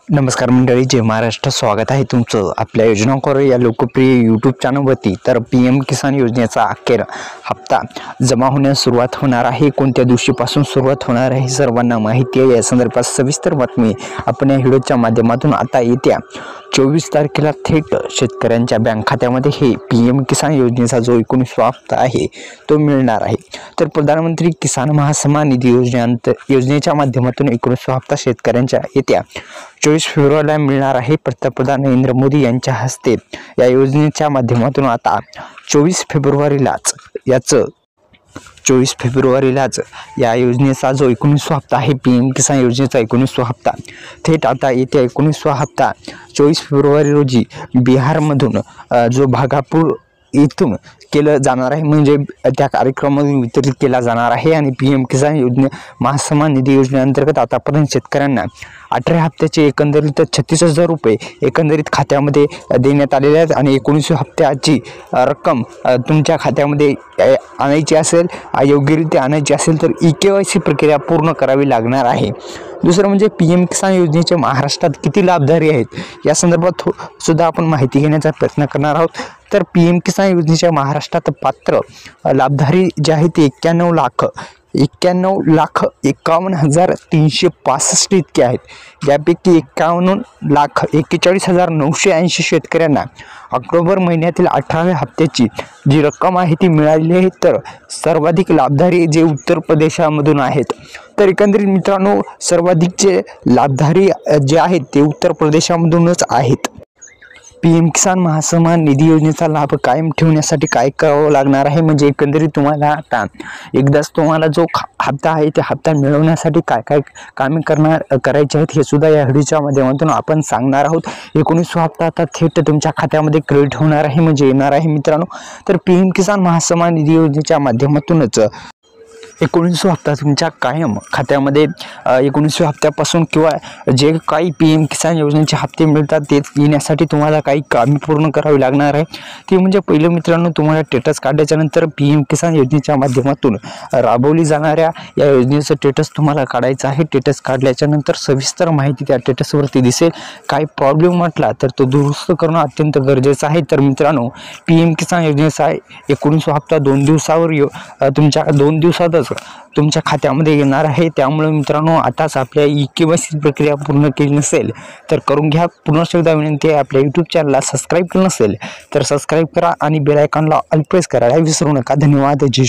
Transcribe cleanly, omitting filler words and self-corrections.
नमस्कार मंडळी, जय महाराष्ट्र. स्वागत आहे तुमचं आपल्या योजनांकर या लोकप्रिय यूट्यूब चॅनलवरती. तर PM किसान योजनेचा अखेर हप्ता जमा होण्यास सुरुवात होणार आहे. कोणत्या दिवशीपासून सुरुवात होणार आहे सर्वांना माहिती आहे. या संदर्भात सविस्तर बातमी आपण या व्हिडिओच्या माध्यमातून आता येत्या 24 तारखेला थेट शेतकऱ्यांच्या बँक खात्यामध्ये हे PM किसान योजनेचा जो 19वा हप्ता आहे तो मिळणार आहे. तर प्रधानमंत्री किसान महासन्मान निधी योजनेच्या माध्यमातून 19वा हप्ता शेतकऱ्यांच्या येत्या 24 फेब्रुवारीला मिळणार आहे. पंतप्रधान नरेंद्र मोदी यांच्या हस्ते या योजनेच्या माध्यमातून आता 24 फेब्रुवारीलाच या योजनेचा जो 19वा हप्ता आहे PM किसान योजनेचा 19वा हप्ता थेट आता येत्या 19वा हप्ता 24 फेब्रुवारी रोजी बिहारमधून जो भागलपूर इथून केलं जाणार आहे, म्हणजे त्या कार्यक्रमातून वितरित केला जाणार आहे. आणि PM किसान योजने महासन्मान निधी योजनेअंतर्गत आतापर्यंत शेतकऱ्यांना 18 हप्त्याचे एकंदरीत 36,000 रुपये एकंदरीत खात्यामध्ये देण्यात आलेले आहेत. आणि 19व्या हप्त्याची रक्कम तुमच्या खात्यामध्ये आणायची असेल, योग्यरित्या आणायची असेल तर EKYC प्रक्रिया पूर्ण करावी लागणार आहे. दुसरं म्हणजे PM किसान योजनेचे महाराष्ट्रात किती लाभधारी आहेत या संदर्भात सुद्धा आपण माहिती घेण्याचा प्रयत्न करणार आहोत. तर PM किसान योजनेच्या महाराष्ट्रात पात्र लाभधारी जे आहेत ते 91,51,365 इतके आहेत. यापैकी 51,41,980 शेतकऱ्यांना ऑक्टोबर महिन्यातील 18व्या हप्त्याची जी रक्कम आहे ती मिळालेली आहे. तर सर्वाधिक लाभधारी जे उत्तर प्रदेशामधून आहेत. तर एकंदरीत मित्रांनो, सर्वाधिकचे लाभधारी जे आहेत ते उत्तर प्रदेशामधूनच आहेत. PM किसान महासन्मान निधी योजनेचा लाभ कायम ठेवण्यासाठी काय करावं लागणार आहे, म्हणजे एकंदरीत तुम्हाला आता एकदाच तुम्हाला जो हप्ता आहे ते हप्ता मिळवण्यासाठी काय काय कामे करायचे आहेत हे सुद्धा या व्हिडिओच्या माध्यमातून आपण सांगणार आहोत. 19वा हप्ता आता थेट तुमच्या खात्यामध्ये क्रेडिट होणार आहे, म्हणजे येणार आहे मित्रांनो. तर PM किसान महासन्मान निधी योजनेच्या माध्यमातूनच 19वा हप्ता तुमच्या कायम खात्यामध्ये 19व्या हप्त्यापासून किंवा जे काही PM किसान योजनेचे हप्ते मिळतात ते येण्यासाठी तुम्हाला काही कामे पूर्ण करावी लागणार आहे. ते म्हणजे पहिलं मित्रांनो, तुम्हाला स्टेटस काढल्याच्या नंतर PM किसान योजनेच्या माध्यमातून राबवली जाणाऱ्या या योजनेचं स्टेटस तुम्हाला काढायचं आहे. स्टेटस काढल्याच्या नंतर सविस्तर माहिती त्या स्टेटसवरती दिसेल. काय प्रॉब्लेम म्हटला तर तो दुरुस्त करणं अत्यंत गरजेचं आहे. तर मित्रांनो, PM किसान योजनेचा 19वा हप्ता 2 दिवसावर तुमच्या 2 दिवसातच तुमच्या खात्यामध्ये येणार आहे. त्यामुळे मित्रांनो, आताच आपल्या EKYC प्रक्रिया पूर्ण केली नसेल तर करून घ्या. पुन्हा एकदा विनंती आहे, आपल्या यूट्यूब चॅनलला सबस्क्राईब केलं नसेल तर सबस्क्राईब करा आणि बेल आयकॉनला ऑल प्रेस करायला विसरू नका. धन्यवाद. जय